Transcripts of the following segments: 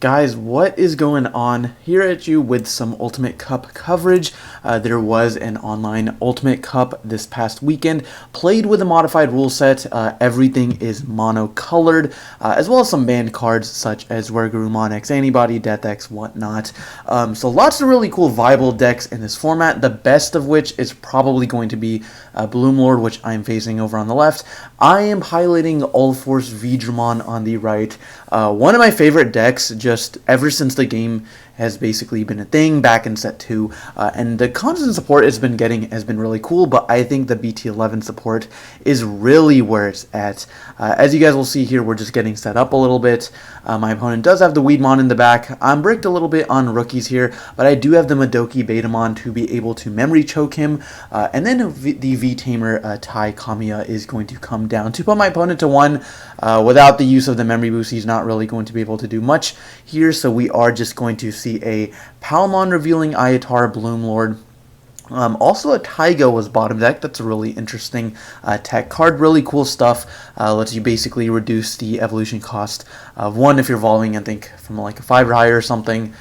Guys, what is going on? Here at you with some Ultimate Cup coverage. There was an online Ultimate Cup this past weekend. Played with a modified rule set. Everything is mono-colored, as well as some banned cards such as Wergarumon X Antibody, Death X, whatnot. So lots of really cool viable decks in this format. The best of which is probably going to be BloomLord, which I'm facing over on the left. I am highlighting Ulforce Veedramon on the right. One of my favorite decks, just ever since the game has basically been a thing back in set 2, and the constant support has been really cool, but I think the BT11 support is really where it's at. As you guys will see here, we're just getting set up a little bit. My opponent does have the Weedmon in the back. I'm bricked a little bit on rookies here, but I do have the Madoki Betamon to be able to memory choke him, and then the V-Tamer Tai Kamiya is going to come down to put my opponent to 1. Without the use of the memory boost, he's not really going to be able to do much here, so we are just going to see a Palmon revealing Ayatar BloomLord. Also a Taiga was bottom deck. That's a really interesting tech card. Really cool stuff. Lets you basically reduce the evolution cost of 1 if you're evolving, I think, from like a 5 or higher or something.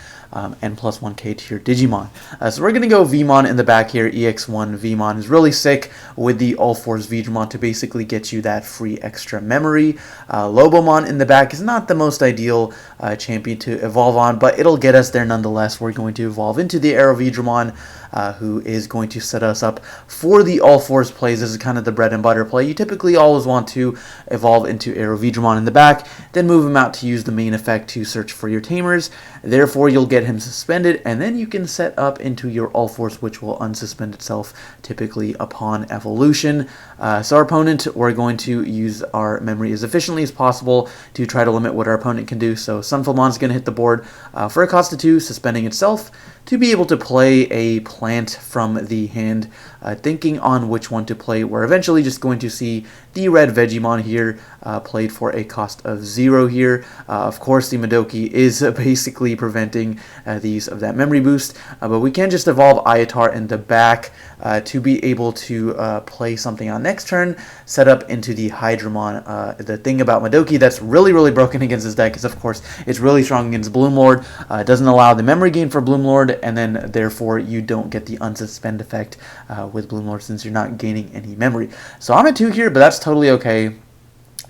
And plus 1k to your Digimon. So we're going to go Vmon in the back here. EX1 Vmon is really sick with the Ulforce Veedramon to basically get you that free extra memory. Lobomon in the back is not the most ideal champion to evolve on, but it'll get us there nonetheless. We're going to evolve into the Arrow Veedramon, who is going to set us up for the Ulforce plays. This is kind of the bread and butter play. You typically always want to evolve into Arrow Veedramon in the back, then move him out to use the main effect to search for your tamers. Therefore, you'll get him suspended, and then you can set up into your Ulforce, which will unsuspend itself typically upon evolution. So our opponent, we're going to use our memory as efficiently as possible to try to limit what our opponent can do. So Sunfilmon's going to hit the board for a cost of 2, suspending itself to be able to play a plant from the hand, thinking on which one to play. We're eventually just going to see the red Vegemon here played for a cost of 0 here. Of course, the Madoki is basically preventing the use of that memory boost, but we can just evolve Ayatar in the back to be able to play something on next turn, set up into the Hydramon. The thing about Madoki that's really broken against this deck is, of course, it's really strong against BloomLord. It doesn't allow the memory gain for BloomLord, and then therefore you don't get the unsuspend effect with BloomLord since you're not gaining any memory. So I'm at 2 here, but that's totally okay,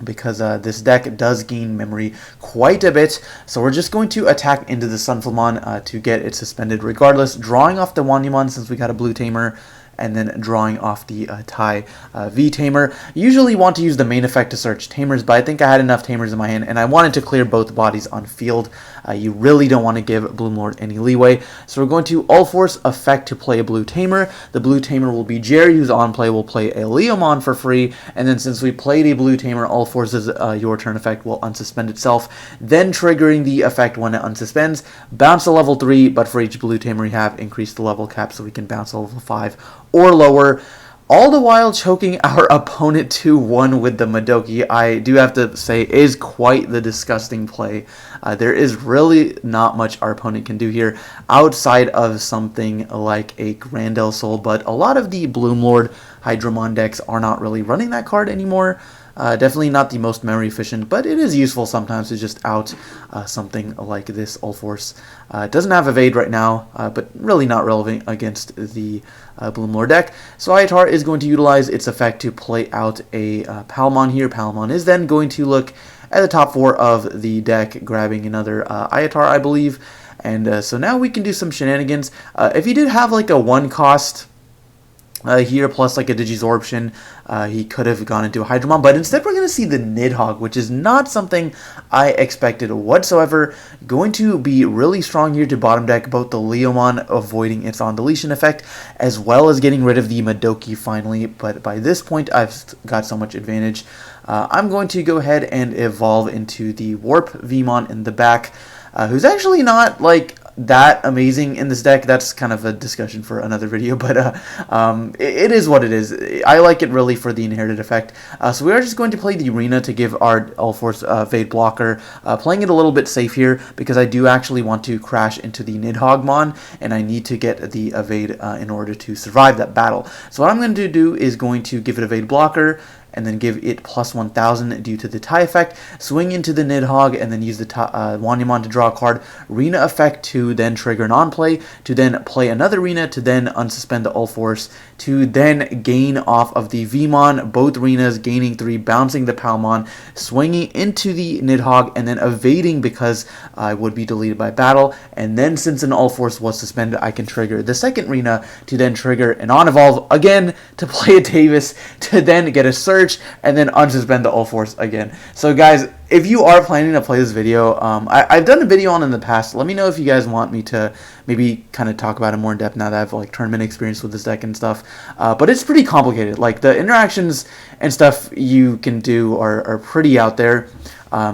because this deck does gain memory quite a bit. So we're just going to attack into the Sunfilmon to get it suspended regardless, drawing off the Wanyumon since we got a blue tamer, and then drawing off the Tai V-Tamer. Usually want to use the main effect to search tamers, but I think I had enough tamers in my hand, and I wanted to clear both bodies on field. You really don't want to give BloomLord any leeway. So we're going to Ulforce effect to play a blue tamer. The blue tamer will be Jerry, who's on play, will play a Leomon for free, and then since we played a blue tamer, Ulforce's your turn effect will unsuspend itself, then triggering the effect when it unsuspends. Bounce to level 3, but for each blue tamer you have, increase the level cap so we can bounce to level 5 or lower, all the while choking our opponent to 1 with the Madoki. I do have to say, is quite the disgusting play. There is really not much our opponent can do here outside of something like a Grandel Soul, but a lot of the BloomLord Hydramon decks are not really running that card anymore. Definitely not the most memory efficient, but it is useful sometimes to just out something like this Ulforce. It doesn't have evade right now, but really not relevant against the BloomLord deck. So Ayatar is going to utilize its effect to play out a Palmon here. Palmon is then going to look at the top 4 of the deck, grabbing another Ayatar, I believe. And so now we can do some shenanigans. If he did have like a 1 cost here plus like a Digisorption, he could have gone into a Hydramon, but instead we're going to see the Nidhogg, which is not something I expected whatsoever. Going to be really strong here to bottom deck both the Leomon, avoiding its on deletion effect, as well as getting rid of the Madoki finally, but by this point I've got so much advantage. I'm going to go ahead and evolve into the Warp Vmon in the back, who's actually not like that amazing in this deck. That's kind of a discussion for another video, but it is what it is. I like it really for the inherited effect. So we are just going to play the Arena to give our Ulforce Evade blocker, playing it a little bit safe here because I do actually want to crash into the Nidhoggmon, and I need to get the Evade in order to survive that battle. So what I'm going to do is going to give it Evade blocker, and then give it plus 1000 due to the tie effect, swing into the Nidhogg, and then use the Wanyamon to draw a card, Rena effect to then trigger an on-play, to then play another Rena, to then unsuspend the Ulforce, to then gain off of the Vmon, both Renas, gaining 3, bouncing the Palmon, swinging into the Nidhogg, and then evading because I would be deleted by battle, and then since an Ulforce was suspended, I can trigger the second Rena to then trigger an on-evolve again, to play a Davis, to then get a search, and then unsuspend the Ulforce again. So guys, if you are planning to play this video, I've done a video on it in the past. Let me know if you guys want me to maybe kind of talk about it more in depth now that I have like tournament experience with this deck and stuff. But it's pretty complicated. Like the interactions and stuff you can do are pretty out there.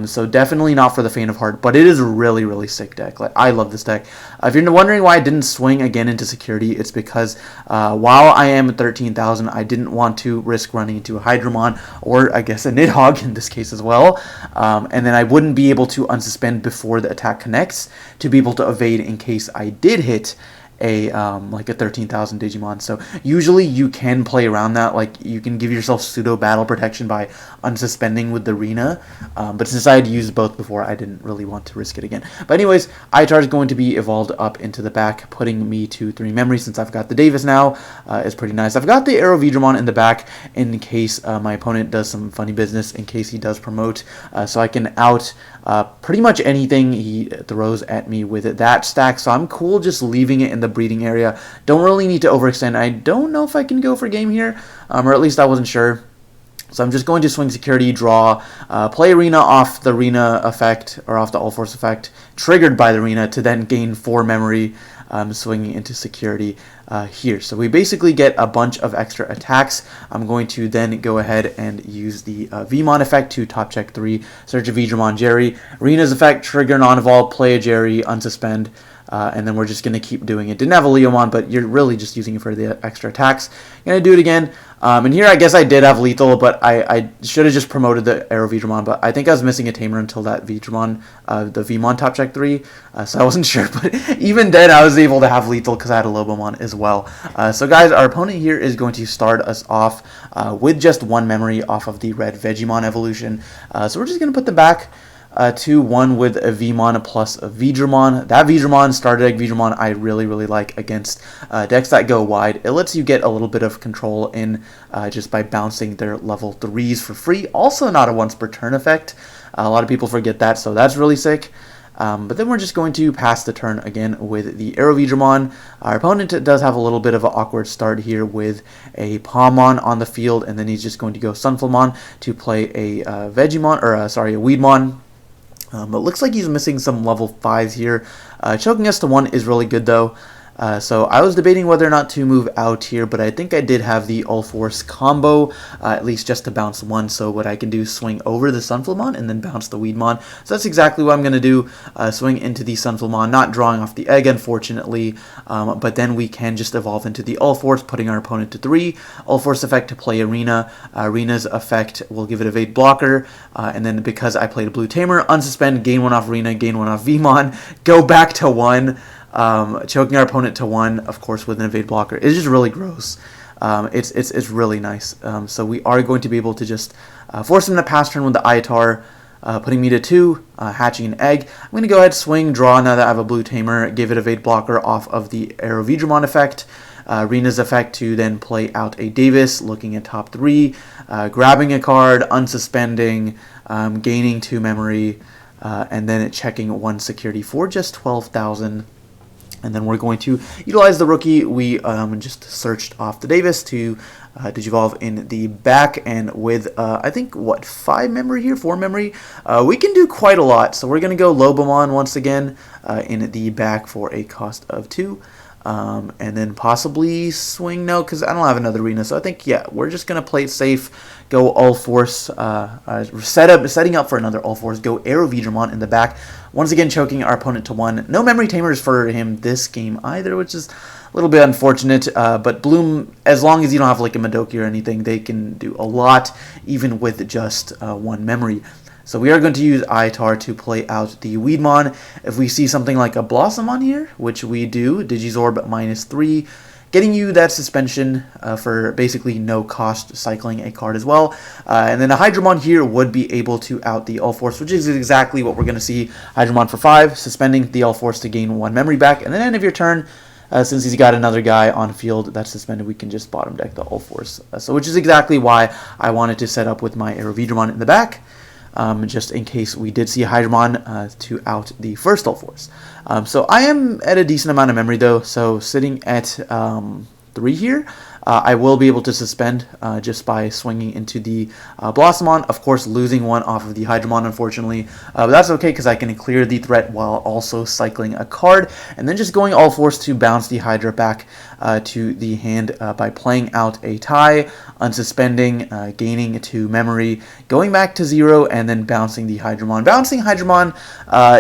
So definitely not for the faint of heart, but it is a really, really sick deck. Like, I love this deck. If you're wondering why I didn't swing again into security, it's because while I am at 13,000, I didn't want to risk running into a Hydramon, or I guess a Nidhogg in this case as well, and then I wouldn't be able to unsuspend before the attack connects to be able to evade in case I did hit a like a 13,000 Digimon. So usually you can play around that, like you can give yourself pseudo battle protection by unsuspending with the Rena, but since I had used both before, I didn't really want to risk it again. But anyways, Itar is going to be evolved up into the back, putting me to 3 memory since I've got the Davis now. It's pretty nice. I've got the Arrow Vidramon in the back in case my opponent does some funny business, in case he does promote, so I can out pretty much anything he throws at me with that stack. So I'm cool just leaving it in the breeding area. Don't really need to overextend. I don't know if I can go for game here, or at least I wasn't sure. So I'm just going to swing security, draw, play Arena off the Rena effect, or off the Ulforce effect, triggered by the Rena, to then gain 4 memory, swinging into security here. So we basically get a bunch of extra attacks. I'm going to then go ahead and use the Vmon effect to top check 3, search a Vidramon Jerry. Rena's effect, trigger an on-evolve, play a Jerry, unsuspend, and then we're just going to keep doing it. Didn't have a Leomon, but you're really just using it for the extra attacks. Going to do it again. And here I guess I did have lethal, but I should have just promoted the Arrow Vidramon, but I think I was missing a Tamer until that Vidramon, the Vmon top check 3, so I wasn't sure, but even then I was able to have lethal because I had a Lobomon as well. So guys, our opponent here is going to start us off with just 1 memory off of the red Vegemon evolution, so we're just going to put them back to 1 with a Vmon plus a Vidramon. That Vidramon, starter deck Vidramon, I really, really like against decks that go wide. It lets you get a little bit of control in just by bouncing their level 3s for free. Also not a once per turn effect. A lot of people forget that, so that's really sick. But then we're just going to pass the turn again with the Arrow Vidramon. Our opponent does have a little bit of an awkward start here with a Palmon on the field, and then he's just going to go Sunflamon to play a Vegemon, or a Weedmon. But looks like he's missing some level 5s here. Choking us to 1 is really good though. So I was debating whether or not to move out here, but I think I did have the Ulforce combo, at least just to bounce 1. So what I can do is swing over the Sunflamon and then bounce the Weedmon. So that's exactly what I'm going to do, swing into the Sunflamon, not drawing off the egg unfortunately, but then we can just evolve into the Ulforce, putting our opponent to 3. Ulforce effect to play Arena. Arena's effect will give it evade blocker, and then because I played a blue Tamer, unsuspend, gain 1 off Arena, gain 1 off Vmon, go back to 1. Choking our opponent to 1, of course, with an evade blocker. It's just really gross. It's really nice. So we are going to be able to just force him to pass turn with the Itar, putting me to 2, hatching an egg. I'm going to go ahead, swing, draw now that I have a blue Tamer, give it evade blocker off of the Arrow Vidramon effect. Rena's effect to then play out a Davis, looking at top 3, grabbing a card, unsuspending, gaining 2 memory, and then checking 1 security for just 12,000. And then we're going to utilize the rookie. We just searched off the Davis to Digivolve in the back, and with I think what 5 memory here, 4 memory, we can do quite a lot. So we're gonna go Lobomon once again in the back for a cost of 2. And then possibly swing, no, because I don't have another Arena, so I think, yeah, we're just going to play it safe, go Ulforce, setting up for another Ulforce, go Arrow Vidramon in the back, once again choking our opponent to 1. No memory tamers for him this game either, which is a little bit unfortunate, but Bloom, as long as you don't have like a Madoki or anything, they can do a lot, even with just 1 memory. So we are going to use Itar to play out the Weedmon. If we see something like a Blossom on here, which we do, Digizorb -3, getting you that suspension for basically no cost cycling a card as well. And then a Hydramon here would be able to out the Ulforce, which is exactly what we're going to see. Hydramon for 5, suspending the Ulforce to gain 1 memory back, and then end of your turn, since he's got another guy on field that's suspended, we can just bottom deck the Ulforce. Which is exactly why I wanted to set up with my Aerovedramon in the back, just in case we did see a Hydramon to out the first Ulforce. So I am at a decent amount of memory though, so sitting at 3 here. I will be able to suspend just by swinging into the Blossomon. Of course, losing one off of the Hydramon, unfortunately. But that's okay because I can clear the threat while also cycling a card. And then just going Ulforce to bounce the Hydra back to the hand by playing out a tie, unsuspending, gaining 2 memory, going back to 0, and then bouncing the Hydramon. Bouncing Hydramon,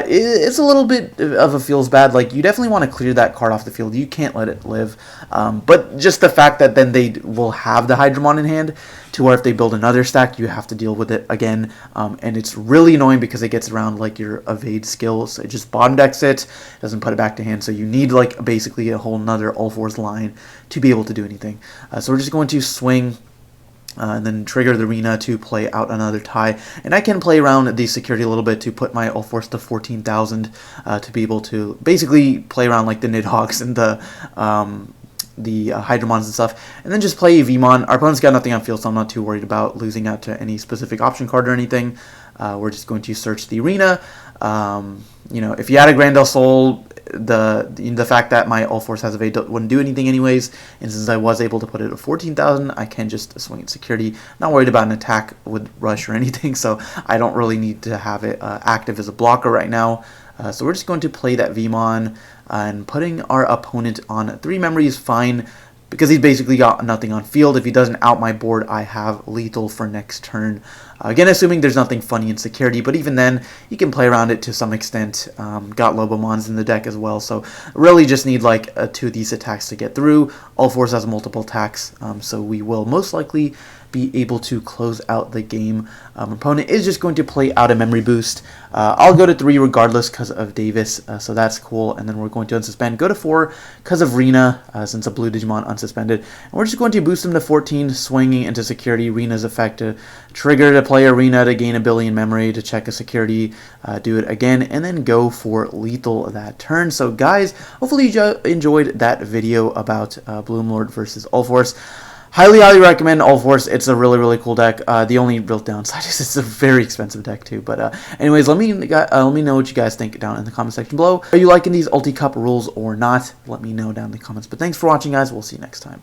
it's a little bit of a feels bad. Like, you definitely want to clear that card off the field. You can't let it live. But just the fact that then they will have the Hydramon in hand, to where if they build another stack, you have to deal with it again. And it's really annoying because it gets around like your evade skill. So it just bottom decks it, doesn't put it back to hand. So you need like basically a whole nother Ulforce line to be able to do anything. So we're just going to swing and then trigger the arena to play out another tie. And I can play around the security a little bit to put my Ulforce to 14,000 to be able to basically play around like the Nidhoggs and the Hydramons and stuff, and then just play a Vmon. Our opponent's got nothing on field, so I'm not too worried about losing out to any specific option card or anything. We're just going to search the arena. You know, if you had a Grandel Soul, the fact that my Ulforce has evade wouldn't do anything anyways, and since I was able to put it at 14,000, I can just swing at security. Not worried about an attack with rush or anything, so I don't really need to have it active as a blocker right now. So we're just going to play that Vmon, and putting our opponent on 3 memory is fine because he's basically got nothing on field. If he doesn't out my board, I have lethal for next turn. Again, assuming there's nothing funny in security, but even then, you can play around it to some extent. Got Lobomons in the deck as well, so really just need like 2 of these attacks to get through. Ulforce has multiple attacks, so we will most likely be able to close out the game. Opponent is just going to play out a memory boost. I'll go to 3 regardless because of Davis, so that's cool. And then we're going to unsuspend, go to 4 because of Rena, since a blue Digimon unsuspended. And we're just going to boost him to 14, swinging into security. Rena's effect to trigger to play Arena to gain a billion memory, to check a security, do it again, and then go for lethal that turn. So guys, hopefully you enjoyed that video about BloomLord versus Ulforce. Highly recommend Ulforce. It's a really cool deck. The only real downside is it's a very expensive deck too. But anyways, let me know what you guys think down in the comment section below. Are you liking these Ulti Cup rules or not? Let me know down in the comments. But thanks for watching, guys. We'll see you next time.